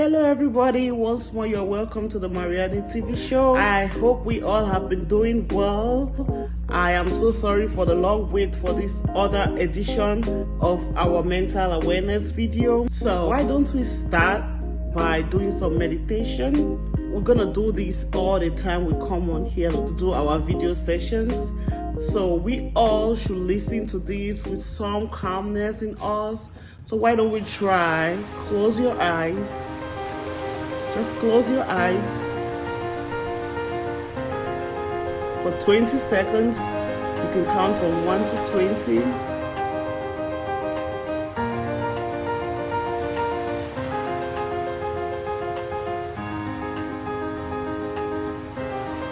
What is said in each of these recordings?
Hello everybody, once more you're welcome to the Mariani TV show. I hope we all have been doing well. I am so sorry for the long wait for this other edition of our mental awareness video. So why don't we start by doing some meditation? We're gonna do this all the time we come on here to do our video sessions. So we all should listen to this with some calmness in us. So why don't we try? Close your eyes. Just close your eyes for 20 seconds. You can count from 1 to 20.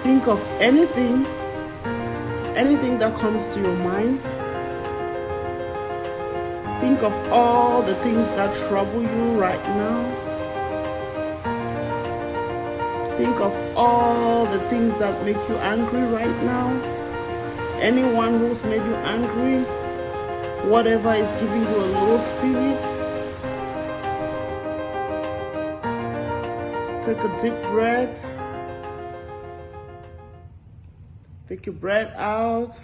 Think of anything that comes to your mind. Think of all the things that trouble you right now. Think of all the things that make you angry right now. Anyone who's made you angry, whatever is giving you a low spirit. Take a deep breath. Take your breath out.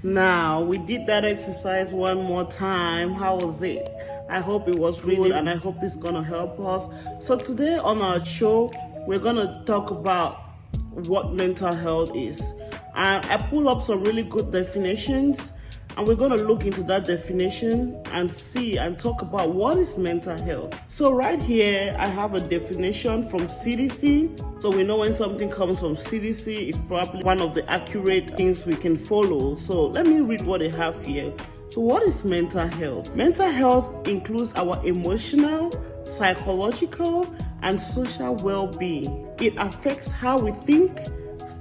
Now, we did that exercise one more time. How was it? I hope it was really, and I hope it's gonna help us. So today on our show, we're gonna talk about what mental health is. And I pulled up some really good definitions, and we're gonna look into that definition and see and talk about what is mental health. So right here, I have a definition from CDC. So we know when something comes from CDC, it's probably one of the accurate things we can follow. So let me read what they have here. So what is mental health? Mental health includes our emotional, psychological, and social well-being. It affects how we think,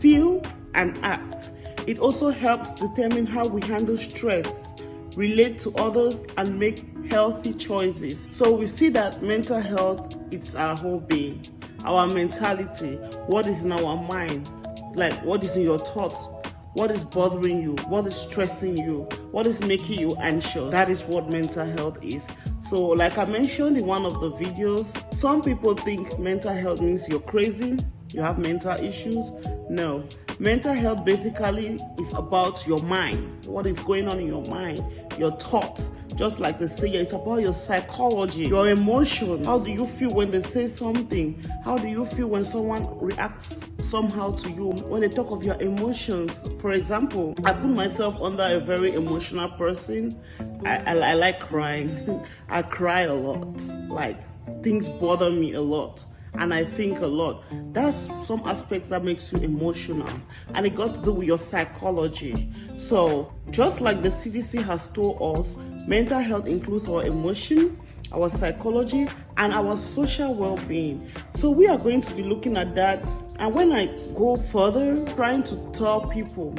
feel, and act. It also helps determine how we handle stress, relate to others, and make healthy choices. So we see that mental health, it's our whole being, our mentality, what is in our mind, like what is in your thoughts, what is bothering you, what is stressing you, what is making you anxious. That is what mental health is. So like I mentioned in one of the videos, some people think mental health means you're crazy, you have mental issues. No. Mental health basically is about your mind, what is going on in your mind, your thoughts. Just like they say, it's about your psychology, your emotions. How do you feel when they say something? How do you feel when someone reacts somehow to you? When they talk of your emotions, for example, I put myself under a very emotional person. I like crying. I cry a lot. Like, things bother me a lot. And I think a lot. That's some aspects that makes you emotional, and it got to do with your psychology. So just like the CDC has told us, mental health includes our emotion, our psychology, and our social well-being. So we are going to be looking at that. And when I go further, trying to tell people,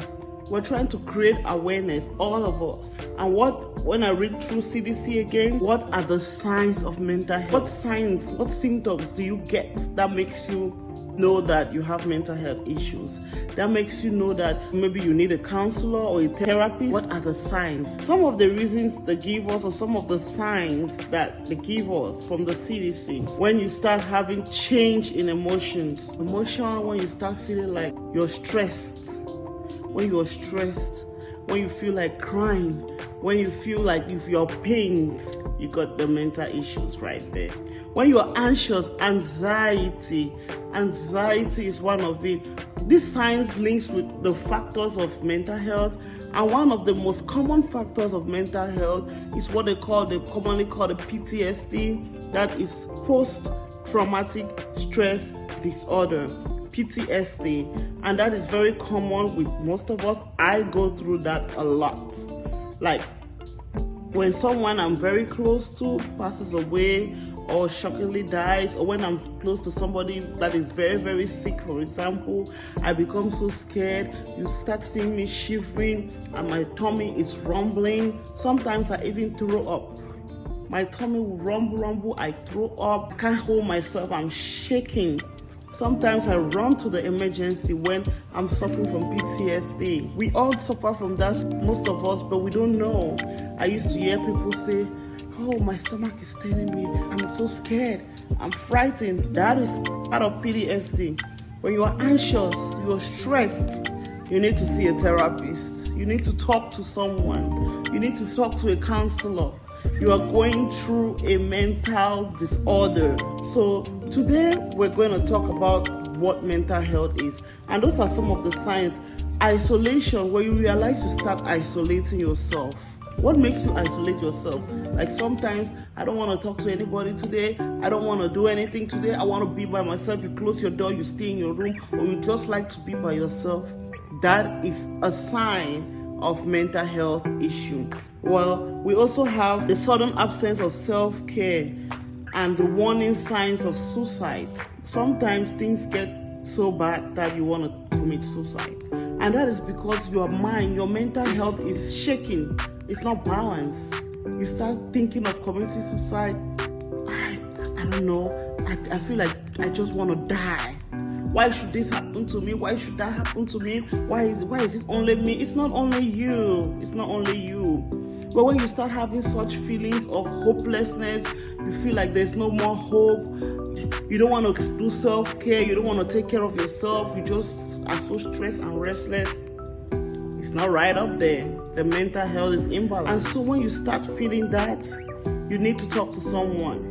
we're trying to create awareness, all of us. And when I read through CDC again, what are the signs of mental health? What signs, what symptoms do you get that makes you know that you have mental health issues? That makes you know that maybe you need a counselor or a therapist? What are the signs? Some of the reasons they give us, or some of the signs that they give us from the CDC. When you start having change in emotions, when you start feeling like you're stressed, when you're stressed, when you feel like crying, when you feel like if you're pained, you got the mental issues right there. When you're anxious, anxiety is one of it. These signs links with the factors of mental health, and one of the most common factors of mental health is what they commonly call the PTSD, that is post-traumatic stress disorder. PTSD, and that is very common with most of us. I go through that a lot. Like when someone I'm very close to passes away or shockingly dies, or when I'm close to somebody that is very, very sick, for example, I become so scared. You start seeing me shivering and my tummy is rumbling. Sometimes I even throw up. My tummy will rumble, I throw up, I can't hold myself, I'm shaking. Sometimes I run to the emergency when I'm suffering from PTSD. We all suffer from that, most of us, but we don't know. I used to hear people say, oh, my stomach is turning me. I'm so scared. I'm frightened. That is part of PTSD. When you are anxious, you're stressed, you need to see a therapist. You need to talk to someone. You need to talk to a counselor. You are going through a mental disorder. So today we're going to talk about what mental health is. And those are some of the signs. Isolation, where you realize you start isolating yourself. What makes you isolate yourself? Like sometimes, I don't want to talk to anybody today. I don't want to do anything today. I want to be by myself. You close your door, you stay in your room, or you just like to be by yourself. That is a sign of mental health issue. Well, we also have the sudden absence of self-care and the warning signs of suicide. Sometimes things get so bad that you want to commit suicide. And that is because your mind, your mental health is shaking. It's not balanced. You start thinking of committing suicide. I don't know. I feel like I just want to die. Why should this happen to me? Why should that happen to me? Why is it only me? It's not only you. It's not only you. But when you start having such feelings of hopelessness, you feel like there's no more hope. You don't want to do self-care. You don't want to take care of yourself. You just are so stressed and restless. It's not right up there. The mental health is imbalanced. And so when you start feeling that, you need to talk to someone.